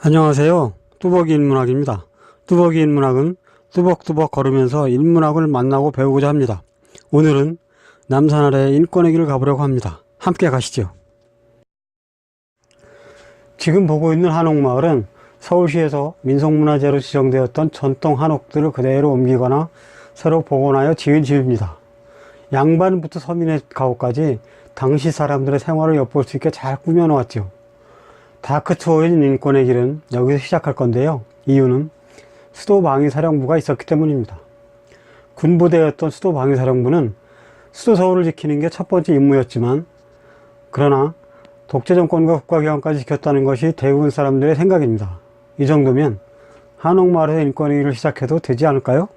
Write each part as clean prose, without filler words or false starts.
안녕하세요. 뚜벅이 인문학입니다. 뚜벅이 인문학은 뚜벅뚜벅 걸으면서 인문학을 만나고 배우고자 합니다. 오늘은 남산 아래 인권의 길을 가보려고 합니다. 함께 가시죠. 지금 보고 있는 한옥마을은 서울시에서 민속문화재로 지정되었던 전통 한옥들을 그대로 옮기거나 새로 복원하여 지은 집입니다. 양반부터 서민의 가옥까지 당시 사람들의 생활을 엿볼 수 있게 잘 꾸며놓았죠. 다크투어인 인권의 길은 여기서 시작할 건데요. 이유는 수도방위사령부가 있었기 때문입니다. 군부대였던 수도방위사령부는 수도 서울을 지키는 게 첫 번째 임무였지만, 그러나 독재정권과 국가기관까지 지켰다는 것이 대부분 사람들의 생각입니다. 이 정도면 한옥마을에서 인권의 길을 시작해도 되지 않을까요?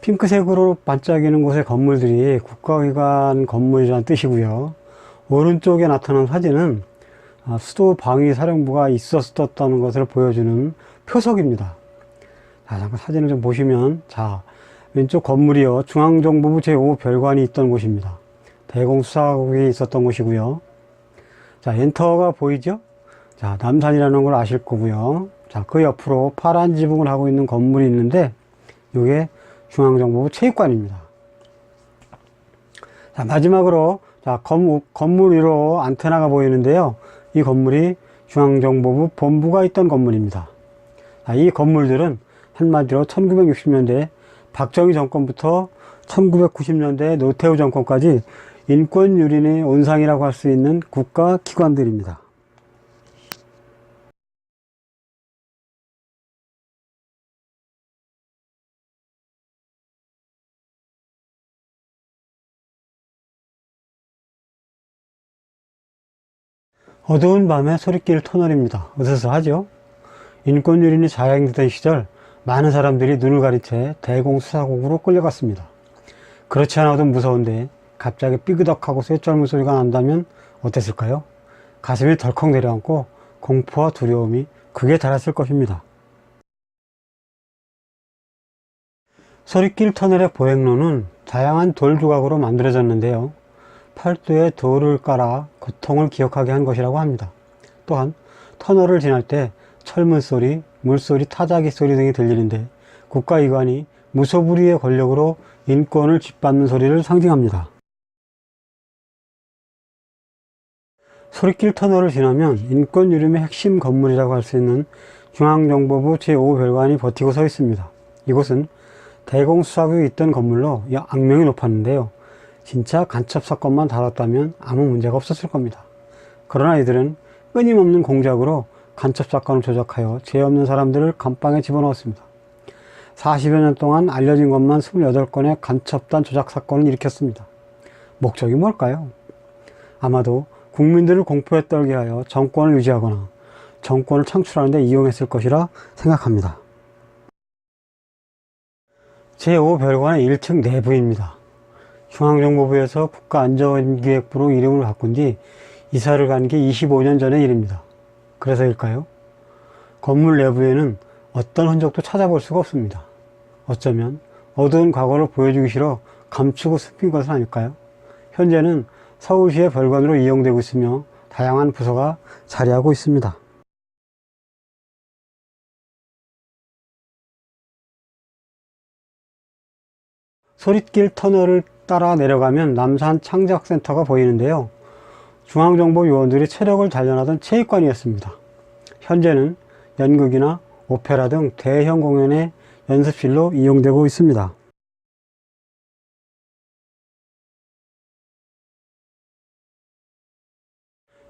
핑크색으로 반짝이는 곳의 건물들이 국가기관 건물이라는 뜻이고요. 오른쪽에 나타난 사진은 수도방위사령부가 있었다는 것을 보여주는 표석입니다. 자, 잠깐 사진을 좀 보시면, 자, 왼쪽 건물이요, 중앙정보부 제5별관이 있던 곳입니다. 대공수사국이 있었던 곳이고요. 자, 엔터가 보이죠? 자, 남산이라는 걸 아실 거고요. 자, 그 옆으로 파란 지붕을 하고 있는 건물이 있는데, 이게 중앙정보부 체육관입니다. 자, 마지막으로, 자, 건물 위로 안테나가 보이는데요. 이 건물이 중앙정보부 본부가 있던 건물입니다. 자, 이 건물들은 한마디로 1960년대 박정희 정권부터 1990년대 노태우 정권까지 인권 유린의 온상이라고 할 수 있는 국가기관들입니다. 어두운 밤의 소리길 터널입니다. 으스스하죠? 인권 유린이 자행되던 시절 많은 사람들이 눈을 가린 채 대공수사국으로 끌려갔습니다. 그렇지 않아도 무서운데 갑자기 삐그덕하고 쇠절물 소리가 난다면 어땠을까요? 가슴이 덜컥 내려앉고 공포와 두려움이 극에 달했을 것입니다. 소리길 터널의 보행로는 다양한 돌 조각으로 만들어졌는데요. 팔도에 돌을 깔아 고통을 기억하게 한 것이라고 합니다. 또한 터널을 지날 때 철문 소리, 물소리, 타자기 소리 등이 들리는데 국가기관이 무소불위의 권력으로 인권을 짓밟는 소리를 상징합니다. 소리길 터널을 지나면 인권 유림의 핵심 건물이라고 할 수 있는 중앙정보부 제5별관이 버티고 서 있습니다. 이곳은 대공수사국이 있던 건물로 악명이 높았는데요. 진짜 간첩 사건만 다뤘다면 아무 문제가 없었을 겁니다. 그러나 이들은 끊임없는 공작으로 간첩 사건을 조작하여 죄 없는 사람들을 감방에 집어넣었습니다. 40여 년 동안 알려진 것만 28건의 간첩단 조작 사건을 일으켰습니다. 목적이 뭘까요? 아마도 국민들을 공포에 떨게 하여 정권을 유지하거나 정권을 창출하는 데 이용했을 것이라 생각합니다. 제5별관의 1층 내부입니다. 중앙정보부에서 국가안전기획부로 이름을 바꾼 뒤 이사를 간 게 25년 전의 일입니다. 그래서일까요? 건물 내부에는 어떤 흔적도 찾아볼 수가 없습니다. 어쩌면 어두운 과거를 보여주기 싫어 감추고 숨긴 것은 아닐까요? 현재는 서울시의 별관으로 이용되고 있으며 다양한 부서가 자리하고 있습니다. 소릿길 터널을 따라 내려가면 남산 창작센터가 보이는데요. 중앙정보 요원들이 체력을 단련하던 체육관이었습니다. 현재는 연극이나 오페라 등 대형 공연의 연습실로 이용되고 있습니다.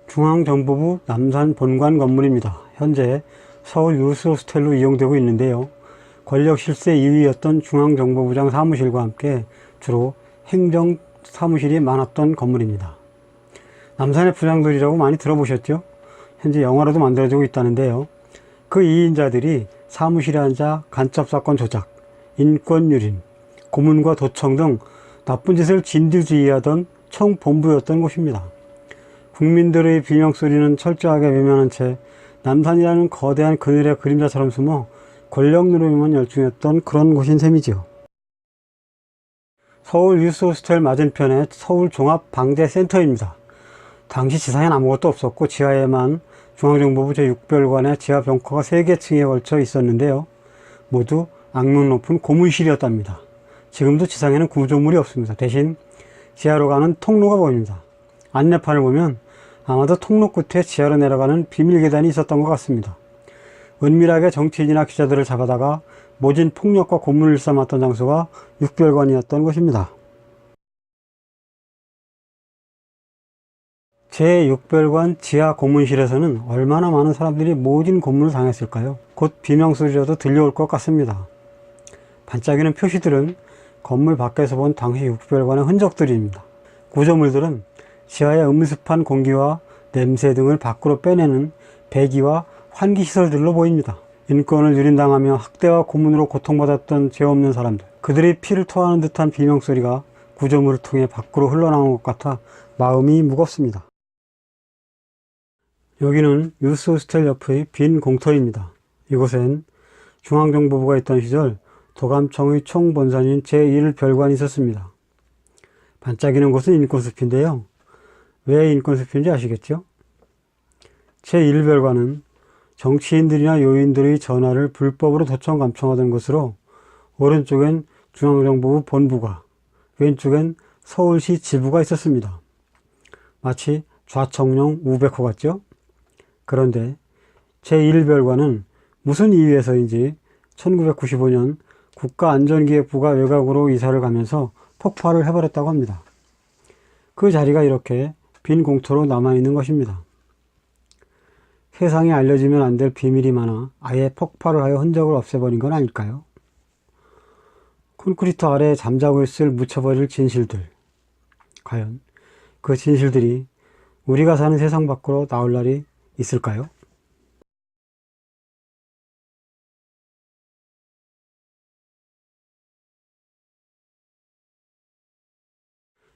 중앙정보부 남산 본관 건물입니다. 현재 서울 유스호스텔로 이용되고 있는데요. 권력 실세 2위였던 중앙정보부장 사무실과 함께 주로 행정사무실이 많았던 건물입니다. 남산의 부장들이라고 많이 들어보셨죠? 현재 영화로도 만들어지고 있다는데요. 그 2인자들이 사무실에 앉아 간첩사건 조작, 인권유린, 고문과 도청 등 나쁜 짓을 진두지휘하던 총본부였던 곳입니다. 국민들의 비명소리는 철저하게 외면한 채 남산이라는 거대한 그늘의 그림자처럼 숨어 권력 누르기만 열중했던 그런 곳인 셈이지요. 서울 유스호스텔 맞은편에 서울종합방재센터입니다. 당시 지상엔 아무것도 없었고 지하에만 중앙정보부 제6별관의 지하 벙커가 3개 층에 걸쳐 있었는데요. 모두 악명 높은 고문실이었답니다. 지금도 지상에는 구조물이 없습니다. 대신 지하로 가는 통로가 보입니다. 안내판을 보면 아마도 통로 끝에 지하로 내려가는 비밀 계단이 있었던 것 같습니다. 은밀하게 정치인이나 기자들을 잡아다가 모진 폭력과 고문을 일삼았던 장소가 6별관이었던 것입니다. 제6별관 지하 고문실에서는 얼마나 많은 사람들이 모진 고문을 당했을까요? 곧 비명소리라도 들려올 것 같습니다. 반짝이는 표시들은 건물 밖에서 본 당시 6별관의 흔적들입니다. 구조물들은 지하의 음습한 공기와 냄새 등을 밖으로 빼내는 배기와 환기시설들로 보입니다. 인권을 유린당하며 학대와 고문으로 고통받았던 죄 없는 사람들, 그들의 피를 토하는 듯한 비명소리가 구조물을 통해 밖으로 흘러나온 것 같아 마음이 무겁습니다. 여기는 유스호스텔 옆의 빈 공터입니다. 이곳엔 중앙정보부가 있던 시절 도감청의 총본산인 제1별관이 있었습니다. 반짝이는 곳은 인권숲인데요. 왜 인권숲인지 아시겠죠? 제1별관은 정치인들이나 요인들의 전화를 불법으로 도청 감청하던 것으로 오른쪽엔 중앙정보부 본부가, 왼쪽엔 서울시 지부가 있었습니다. 마치 좌청룡 우백호 같죠? 그런데 제1별관은 무슨 이유에서인지 1995년 국가안전기획부가 외곽으로 이사를 가면서 폭발을 해버렸다고 합니다. 그 자리가 이렇게 빈 공터로 남아있는 것입니다. 세상에 알려지면 안 될 비밀이 많아 아예 폭발을 하여 흔적을 없애버린 건 아닐까요? 콘크리트 아래에 잠자고 있을 묻혀버릴 진실들. 과연 그 진실들이 우리가 사는 세상 밖으로 나올 날이 있을까요?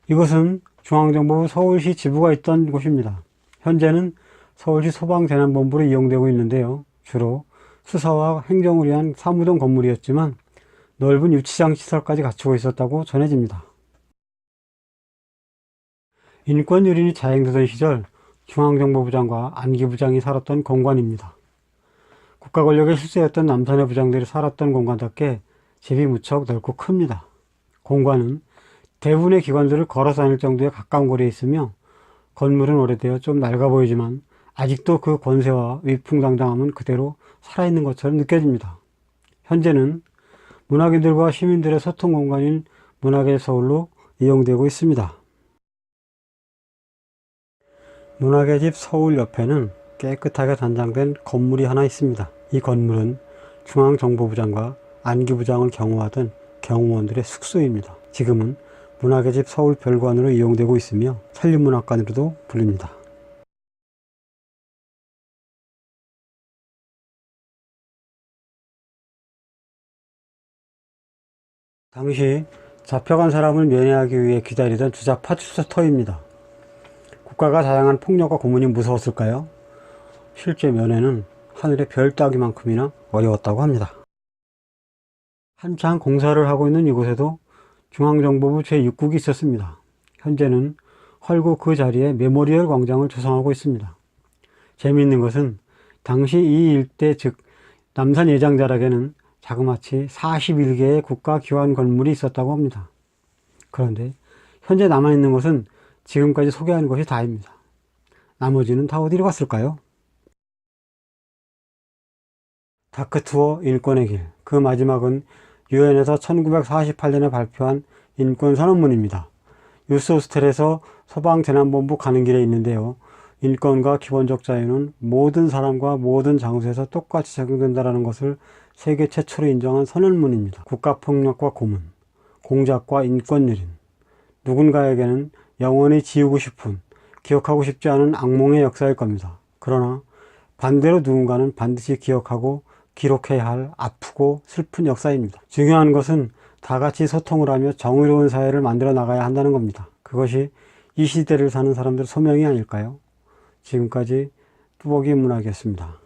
이곳은 중앙정보부 서울시 지부가 있던 곳입니다. 현재는 서울시 소방재난본부로 이용되고 있는데요. 주로 수사와 행정을 위한 사무동 건물이었지만 넓은 유치장 시설까지 갖추고 있었다고 전해집니다. 인권유린이 자행되던 시절 중앙정보부장과 안기부장이 살았던 공간입니다. 국가권력의 실세였던 남산의 부장들이 살았던 공간답게 집이 무척 넓고 큽니다. 공간은 대부분의 기관들을 걸어 다닐 정도의 가까운 거리에 있으며 건물은 오래되어 좀 낡아 보이지만 아직도 그 권세와 위풍당당함은 그대로 살아있는 것처럼 느껴집니다. 현재는 문학인들과 시민들의 소통 공간인 문학의 서울로 이용되고 있습니다. 문학의 집 서울 옆에는 깨끗하게 단장된 건물이 하나 있습니다. 이 건물은 중앙정보부장과 안기부장을 경호하던 경호원들의 숙소입니다. 지금은 문학의 집 서울 별관으로 이용되고 있으며 산림문학관으로도 불립니다. 당시 잡혀간 사람을 면회하기 위해 기다리던 주자 파출소터입니다. 국가가 자행한 폭력과 고문이 무서웠을까요? 실제 면회는 하늘의 별 따기만큼이나 어려웠다고 합니다. 한창 공사를 하고 있는 이곳에도 중앙정보부 제6국이 있었습니다. 현재는 헐고 그 자리에 메모리얼 광장을 조성하고 있습니다. 재미있는 것은 당시 이 일대 즉 남산 예장자락에는 자그마치 41개의 국가기관 건물이 있었다고 합니다. 그런데 현재 남아있는 것은 지금까지 소개한 것이 다입니다. 나머지는 다 어디로 갔을까요? 다크투어 인권의 길. 그 마지막은 유엔에서 1948년에 발표한 인권선언문입니다. 유스호스텔에서 소방재난본부 가는 길에 있는데요. 인권과 기본적 자유는 모든 사람과 모든 장소에서 똑같이 적용된다는 것을 세계 최초로 인정한 선언문입니다. 국가폭력과 고문, 공작과 인권유린, 누군가에게는 영원히 지우고 싶은, 기억하고 싶지 않은 악몽의 역사일 겁니다. 그러나 반대로 누군가는 반드시 기억하고 기록해야 할 아프고 슬픈 역사입니다. 중요한 것은 다 같이 소통을 하며 정의로운 사회를 만들어 나가야 한다는 겁니다. 그것이 이 시대를 사는 사람들의 소명이 아닐까요? 지금까지 뚜벅이 문학이었습니다.